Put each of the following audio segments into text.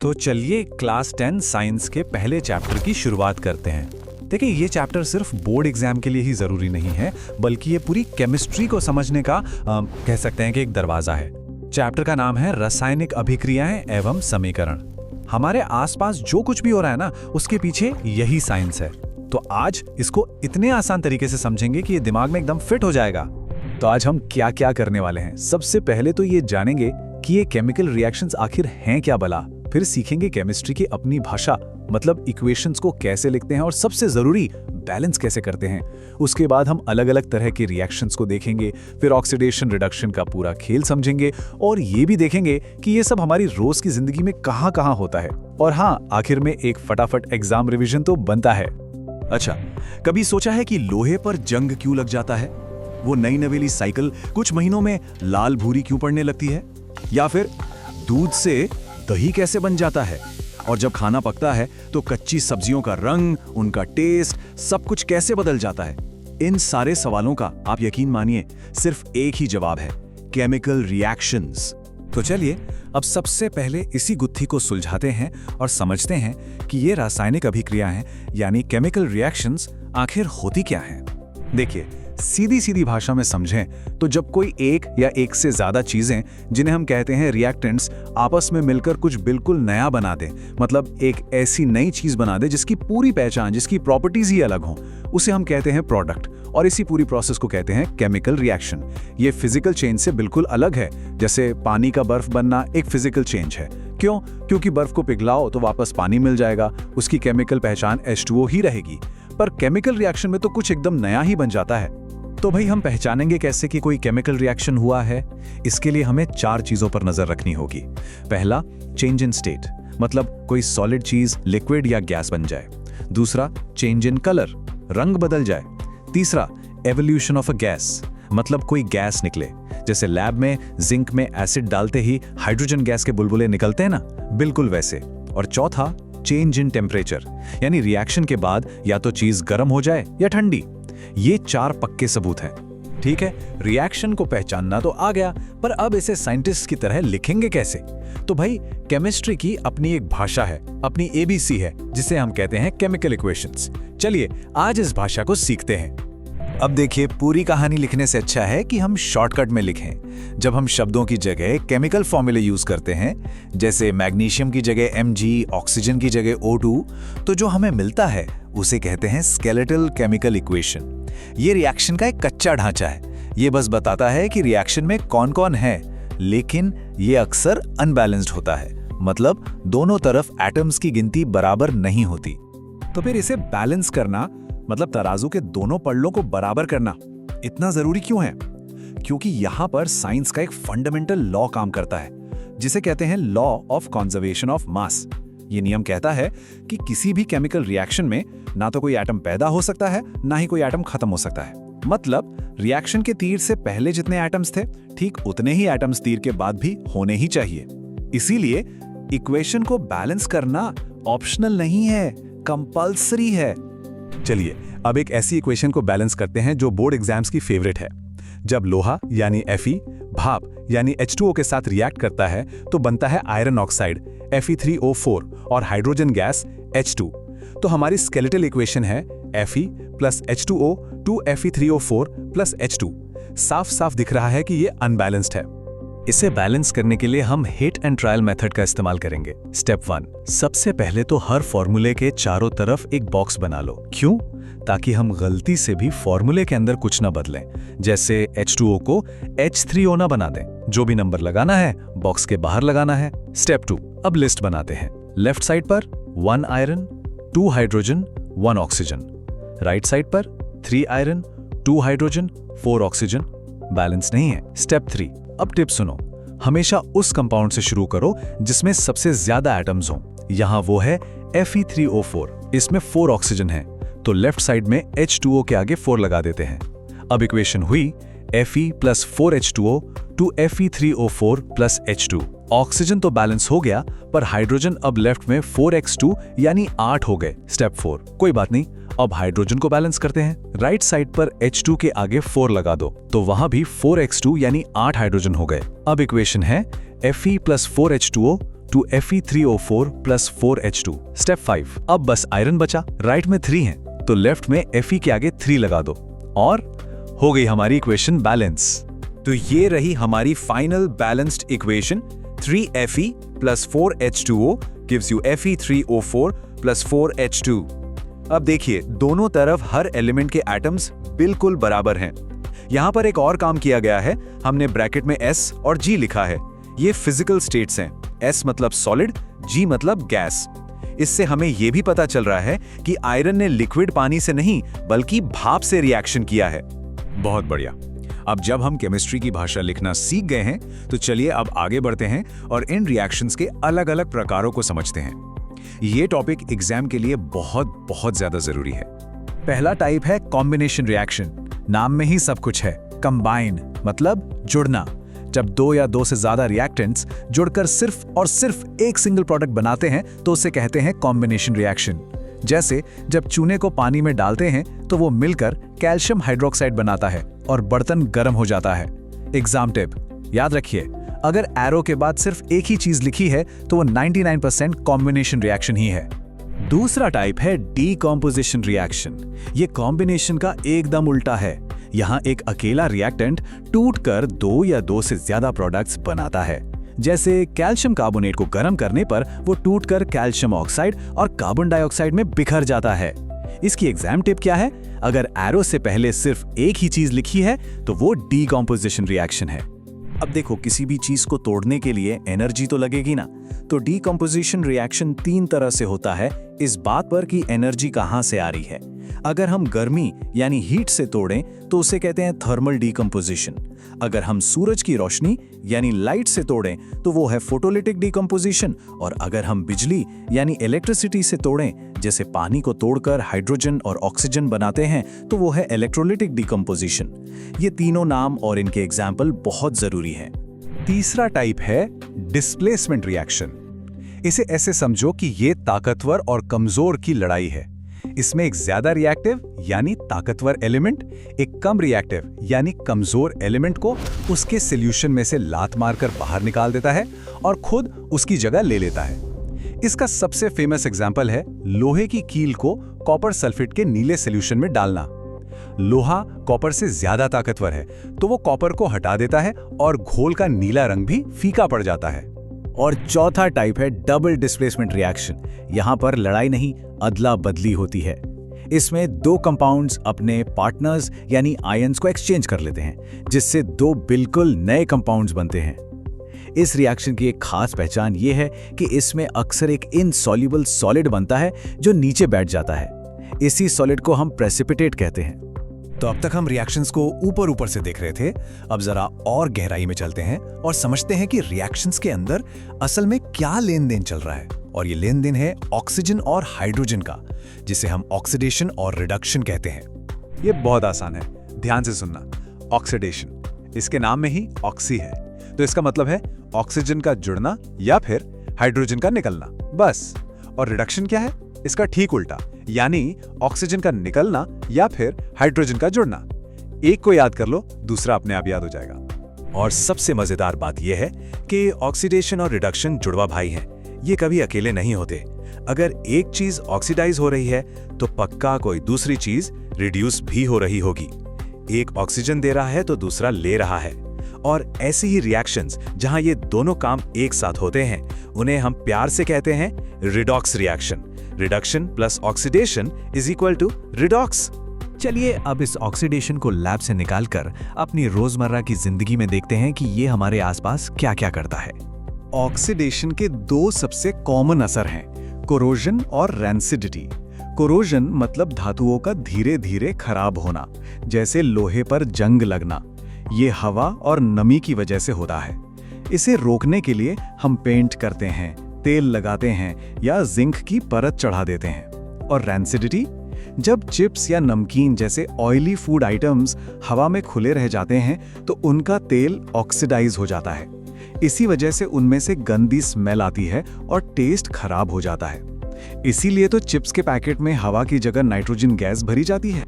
तो चलिए class 10 science के पहले चैप्टर की शुरुआत करते हैं। देखिए, ये चैप्टर सिर्फ बोर्ड एग्जाम के लिए ही जरूरी नहीं है, बल्कि ये पूरी केमिस्ट्री को समझने का कह सकते हैं कि एक दरवाजा है। चैप्टर का नाम है रासायनिक अभिक्रियाएं एवं समीकरण। हमारे आसपास जो कुछ भी हो रहा है ना, उसके पीछे यही साइंस है। तो आज इसको इतने आसान तरीके से समझेंगे कि ये दिमाग में एकदम फिट हो जाएगा। तो आज हम क्या क्या करने वाले हैं? सबसे पहले तो ये जानेंगे कि ये केमिकल रिएक्शंस आखिर हैं क्या भला। फिर सीखेंगे केमिस्ट्री की अपनी भाषा, मतलब इक्वेशंस को कैसे लिखते हैं और सबसे जरूरी बैलेंस कैसे करते हैं। उसके बाद हम अलग अलग तरह के रिएक्शंस को देखेंगे, फिर ऑक्सीडेशन रिडक्शन का पूरा खेल समझेंगे और ये भी देखेंगे कि ये सब हमारी रोज की जिंदगी में कहाँ कहाँ होता है। और हाँ, आखिर में एक फटाफट एग्जाम रिविजन तो बनता है। अच्छा, कभी सोचा है कि लोहे पर जंग क्यों लग जाता है? वो नई नवेली साइकिल कुछ महीनों में लाल भूरी क्यों पड़ने लगती है? या फिर दूध से दही कैसे बन जाता है? और जब खाना पकता है तो कच्ची सब्जियों का रंग, उनका टेस्ट, सब कुछ कैसे बदल जाता है? इन सारे सवालों का, आप यकीन मानिए, सिर्फ एक ही जवाब है: केमिकल रिएक्शंस। तो चलिए अब सबसे पहले इसी गुत्थी को सुलझाते हैं और समझते हैं कि ये रासायनिक अभिक्रियाएं यानी केमिकल रिएक्शंस आखिर होती क्या हैं। देखिए, सीधी सीधी भाषा में समझें तो जब कोई एक या एक से ज्यादा चीजें, जिन्हें हम कहते हैं रिएक्टेंट्स, आपस में मिलकर कुछ बिल्कुल नया बना दे, मतलब एक ऐसी नई चीज बना दे जिसकी पूरी पहचान, जिसकी प्रॉपर्टीज ही अलग हों, उसे हम कहते हैं प्रोडक्ट। और इसी पूरी प्रोसेस को कहते हैं केमिकल रिएक्शन। ये फिजिकल चेंज से बिल्कुल अलग है। जैसे पानी का बर्फ बनना एक फिजिकल चेंज है। क्यों? क्योंकि बर्फ को पिघलाओ तो वापस पानी मिल जाएगा, उसकी केमिकल पहचान H2O ही रहेगी। पर केमिकल रिएक्शन में तो कुछ एकदम नया ही बन जाता है। तो भाई, हम पहचानेंगे कैसे कि कोई केमिकल रिएक्शन हुआ है? इसके लिए हमें 4 चीजों पर नजर रखनी होगी। पहला, चेंज इन स्टेट, मतलब कोई सॉलिड चीज लिक्विड या गैस बन जाए। दूसरा, चेंज इन कलर, रंग बदल जाए। तीसरा, एवोल्यूशन ऑफ अ गैस, मतलब कोई गैस निकले, जैसे लैब में जिंक में एसिड डालते ही हाइड्रोजन गैस के बुलबुले निकलते हैं ना, बिल्कुल वैसे। और चौथा, चेंज इन टेम्परेचर, यानी रिएक्शन के बाद या तो चीज गर्म हो जाए या ठंडी। ये 4 पक्के सबूत हैं। ठीक है, रिएक्शन को पहचानना तो आ गया, पर अब इसे साइंटिस्ट की तरह लिखेंगे कैसे? तो भाई, केमिस्ट्री की अपनी एक भाषा है, अपनी ABC है, जिसे हम कहते हैं केमिकल इक्वेशंस। चलिए आज इस भाषा को सीखते हैं। अब देखिए, पूरी कहानी लिखने से अच्छा है कि हम शॉर्टकट में लिखें। जब हम शब्दों की जगह केमिकल फॉर्मूले यूज करते हैं, जैसे मैग्नीशियम की जगह Mg, ऑक्सीजन की जगह O2, तो जो हमें मिलता है उसे कहते हैं स्केलेटल केमिकल इक्वेशन। ये रिएक्शन का एक कच्चा ढांचा है। ये बस बताता है कि रिएक्शन में कौन कौन है, लेकिन ये अक्सर अनबैलेंस्ड होता है, मतलब दोनों तरफ एटम्स की गिनती बराबर नहीं होती। तो फिर इसे बैलेंस करना, मतलब तराजू के दोनों पल्लों को बराबर करना, इतना जरूरी क्यों है? क्योंकि यहां पर साइंस का एक फंडामेंटल लॉ काम करता है, जिसे कहते हैं law of conservation of mass. ये नियम कहता है कि किसी भी केमिकल रिएक्शन में ना तो कोई एटम पैदा हो सकता है, ना ही कोई एटम खत्म हो सकता है। मतलब रिएक्शन के तीर से पहले जितने एटम्स थे, ठीक उतने ही एटम्स तीर के बाद भी होने ही चाहिए। इसीलिए इक्वेशन को बैलेंस करना ऑप्शनल नहीं है, कंपल्सरी है। चलिए अब एक ऐसी इक्वेशन को बैलेंस करते हैं जो बोर्ड एग्जाम्स की फेवरेट है। जब लोहा यानी Fe भाप यानी H2O के साथ रिएक्ट करता है तो बनता है आयरन ऑक्साइड Fe3O4 और हाइड्रोजन गैस H2। तो हमारी स्केलेटल इक्वेशन है Fe plus H2O 2Fe3O4 plus H2। साफ साफ दिख रहा है कि ये अनबैलेंस्ड है। इसे बैलेंस करने के लिए हम हिट एंड ट्रायल मेथड का इस्तेमाल करेंगे। स्टेप 1, सबसे पहले तो हर फॉर्मूले के चारों तरफ एक बॉक्स बना लो। क्यों? ताकि हम गलती से भी फॉर्मूले के अंदर कुछ ना बदलें, जैसे H2O को H3O ना बना दें। जो भी नंबर लगाना है बॉक्स के बाहर लगाना है। स्टेप 2, अब लिस्ट बनाते हैं। लेफ्ट साइड पर 1 iron, 2 hydrogen, 1 oxygen. Right side पर 3 आयरन, 2 हाइड्रोजन, 4 ऑक्सीजन। बैलेंस नहीं है। स्टेप 3, अब टिप सुनो, हमेशा उस कंपाउंड से शुरू करो जिसमें सबसे ज्यादा एटम्स हों। यहां वो है Fe3O4, इसमें 4 ऑक्सीजन है, तो लेफ्ट साइड में H2O के आगे 4 लगा देते हैं। अब इक्वेशन हुई Fe plus 4H2O 2Fe3O4 plus H2। Oxygen तो बैलेंस हो गया, पर हाइड्रोजन अब लेफ्ट में 4x2 यानी 8 हो गए। स्टेप 4, कोई बात नहीं, अब हाइड्रोजन को बैलेंस करते हैं। राइट साइड पर H2 के आगे 4 लगा दो, तो वहां भी 4x2 यानी 8 हाइड्रोजन हो गए। अब इक्वेशन है Fe plus 4H2O to Fe3O4 plus 4H2। Step 5, अब बस आयरन बचा। राइट में 3 है तो लेफ्ट में Fe के आगे 3 लगा दो और हो गई हमारी इक्वेशन बैलेंस। तो ये रही हमारी final balanced equation. 3Fe plus 4H2O gives you Fe3O4 plus 4H2। अब देखिए दोनों तरफ हर एलिमेंट के एटम्स बिल्कुल बराबर हैं। यहाँ पर एक और काम किया गया है, हमने ब्रैकेट में S और G लिखा है। ये फिजिकल स्टेट्स हैं, S मतलब सॉलिड, G मतलब गैस। इससे हमें यह भी पता चल रहा है कि आयरन ने लिक्विड पानी से नहीं बल्कि भाप से रिएक्शन किया है। बहुत बढ़िया। अब जब हम केमिस्ट्री की भाषा लिखना सीख गए हैं तो चलिए अब आगे बढ़ते हैं और इन रिएक्शंस के अलग अलग प्रकारों को समझते हैं। ये टॉपिक एग्जाम के लिए बहुत ज्यादा जरूरी है। पहला टाइप है कॉम्बिनेशन रिएक्शन। नाम में ही सब कुछ है। कंबाइन मतलब जुड़ना। जब 2 या 2 से ज्यादा रिएक्टेंट्स जुड़कर सिर्फ और सिर्फ एक सिंगल प्रोडक्ट बनाते हैं तो उसे कहते हैं कॉम्बिनेशन रिएक्शन। जैसे जब चूने को पानी में डालते हैं तो वो मिलकर कैल्शियम हाइड्रोक्साइड बनाता है और बर्तन गर्म हो जाता है। एग्जाम टिप याद रखिए, अगर एरो के बाद सिर्फ एक ही चीज लिखी है तो वो 99% कॉम्बिनेशन रिएक्शन ही है। दूसरा टाइप है डीकॉम्पोजिशन रिएक्शन। ये कॉम्बिनेशन का एकदम उल्टा है। यहाँ एक अकेला रिएक्टेंट टूटकर 2 या 2 से ज्यादा प्रोडक्ट्स बनाता है। जैसे कैल्शियम कार्बोनेट को गर्म करने पर वो टूटकर कैल्शियम ऑक्साइड और कार्बन डाइऑक्साइड में बिखर जाता है। इसकी एग्जाम टिप क्या है? अगर एरो से पहले सिर्फ एक ही चीज लिखी है तो वो डीकॉम्पोजिशन रिएक्शन है। अब देखो, किसी भी चीज को तोड़ने के लिए एनर्जी तो लगेगी ना, तो डीकॉम्पोजिशन रिएक्शन 3 तरह से होता है इस बात पर कि एनर्जी कहां से आ रही है। अगर हम गर्मी यानी हीट से तोड़ें तो उसे कहते हैं थर्मल डीकॉम्पोजिशन। अगर हम सूरज की रोशनी यानी लाइट से तोड़ें तो वो है फोटोलिटिक डीकॉम्पोजिशन। और अगर हम बिजली यानी इलेक्ट्रिसिटी से तोड़ें, जैसे पानी को तोड़कर हाइड्रोजन और ऑक्सीजन बनाते हैं, तो वो है इलेक्ट्रोलिटिक डीकॉम्पोजिशन। ये तीनों नाम और इनके एग्जाम्पल बहुत जरूरी हैं। तीसरा टाइप है डिस्प्लेसमेंट रिएक्शन। इसे ऐसे समझो कि ये ताकतवर और कमजोर की लड़ाई है। इसमें एक ज्यादा रिएक्टिव यानी ताकतवर एलिमेंट एक कम रिएक्टिव यानी कमजोर एलिमेंट को उसके सॉल्यूशन में से लात मारकर बाहर निकाल देता है और खुद उसकी जगह ले लेता है। इसका सबसे फेमस एग्जांपल है लोहे की कील को कॉपर सल्फेट के नीले सॉल्यूशन में डालना। लोहा कॉपर से ज्यादा ताकतवर है तो वो कॉपर को हटा देता है और घोल का नीला रंग भी फीका पड़ जाता है। और चौथा टाइप है डबल डिस्प्लेसमेंट रिएक्शन। यहाँ पर लड़ाई नहीं, अदला बदली होती है। इसमें 2 कंपाउंड्स अपने पार्टनर्स यानी आयंस को एक्सचेंज कर लेते हैं, जिससे 2 बिल्कुल नए कंपाउंड्स बनते हैं। इस रिएक्शन की एक खास पहचान ये है कि इसमें अक्सर एक इनसॉल्युबल सॉलिड बनता है जो नीचे बैठ जाता है। इसी सॉलिड को हम प्रेसिपिटेट कहते हैं। तो अब तक हम रिएक्शंस को ऊपर से देख रहे थे। अब जरा और गहराई में चलते हैं और समझते हैं कि रिएक्शंस के अंदर असल में क्या लेन देन चल रहा है। और ये लेन देन है ऑक्सीजन और हाइड्रोजन का, जिसे हम ऑक्सीडेशन और रिडक्शन कहते हैं। ये बहुत आसान है, ध्यान से सुनना। ऑक्सीडेशन, इसके नाम में ही ऑक्सी है, तो इसका मतलब है ऑक्सीजन का जुड़ना या फिर हाइड्रोजन का निकलना, बस। और रिडक्शन क्या है? इसका ठीक उल्टा, यानी ऑक्सीजन का निकलना या फिर हाइड्रोजन का जुड़ना। एक को याद कर लो, दूसरा अपने आप याद हो जाएगा। और सबसे मजेदार बात यह है कि ऑक्सीडेशन और रिडक्शन जुड़वा भाई हैं। ये कभी अकेले नहीं होते। अगर एक चीज ऑक्सीडाइज हो रही है तो पक्का कोई दूसरी चीज रिड्यूस भी हो रही होगी। एक ऑक्सीजन दे रहा है तो दूसरा ले रहा है। और ऐसी ही रिएक्शंस जहां ये दोनों काम एक साथ होते हैं, उन्हें हम प्यार से कहते हैं redox reaction. Reduction plus oxidation is equal to redox. चलिए अब इस ऑक्सीडेशन को लैब से निकालकर अपनी रोजमर्रा की जिंदगी में देखते हैं कि ये हमारे आसपास क्या क्या करता है। ऑक्सीडेशन के 2 सबसे कॉमन असर हैं, कोरोजन और रैंसिडिटी। कोरोजन मतलब धातुओं का धीरे धीरे खराब होना, जैसे लोहे पर जंग लगना। ये हवा और नमी की वजह से होता है। इसे रोकने के लिए हम पेंट करते हैं, तेल लगाते हैं या जिंक की परत चढ़ा देते हैं। और रैंसिडिटी, जब चिप्स या नमकीन जैसे ऑयली फूड आइटम्स हवा में खुले रह जाते हैं तो उनका तेल ऑक्सीडाइज हो जाता है। इसी वजह से उनमें से गंदी स्मेल आती है और टेस्ट खराब हो जाता है। इसीलिए तो चिप्स के पैकेट में हवा की जगह नाइट्रोजन गैस भरी जाती है।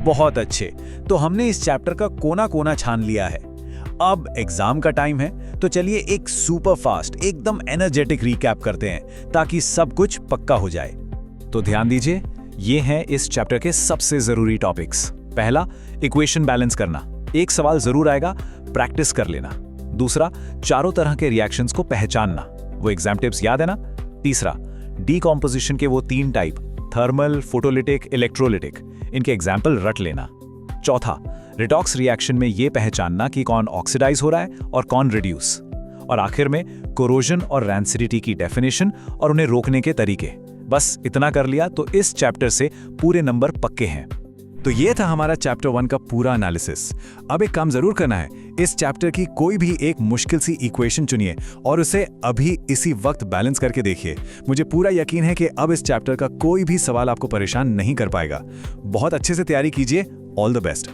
बहुत अच्छे, तो हमने इस चैप्टर का कोना कोना छान लिया है। अब एग्जाम का टाइम है, तो चलिए एक सुपर फास्ट एकदम एनर्जेटिक रिकैप करते हैं ताकि सब कुछ पक्का हो जाए। तो ध्यान दीजिए, ये हैं इस चैप्टर के सबसे जरूरी टॉपिक्स। पहला, इक्वेशन बैलेंस करना। एक सवाल जरूर आएगा, प्रैक्टिस कर लेना। दूसरा, चारों तरह के रिएक्शंस को पहचानना, वो एग्जाम टिप्स याद है ना। तीसरा, डीकॉम्पोजिशन के वो 3 टाइप, थर्मल, फोटोलिटिक, इलेक्ट्रोलिटिक, इनके एग्जाम्पल रट लेना। चौथा, रिडॉक्स रिएक्शन में ये पहचानना कि कौन ऑक्सीडाइज हो रहा है और कौन रिड्यूस। और आखिर में कोरोजन और रैंसिडिटी की डेफिनेशन और उन्हें रोकने के तरीके। बस इतना कर लिया तो इस चैप्टर से पूरे नंबर पक्के हैं। तो ये था हमारा चैप्टर 1 का पूरा एनालिसिस। अब एक काम जरूर करना है, इस चैप्टर की कोई भी एक मुश्किल सी इक्वेशन चुनिए और उसे अभी इसी वक्त बैलेंस करके देखिए। मुझे पूरा यकीन है कि अब इस चैप्टर का कोई भी सवाल आपको परेशान नहीं कर पाएगा। बहुत अच्छे से तैयारी कीजिए। All the best.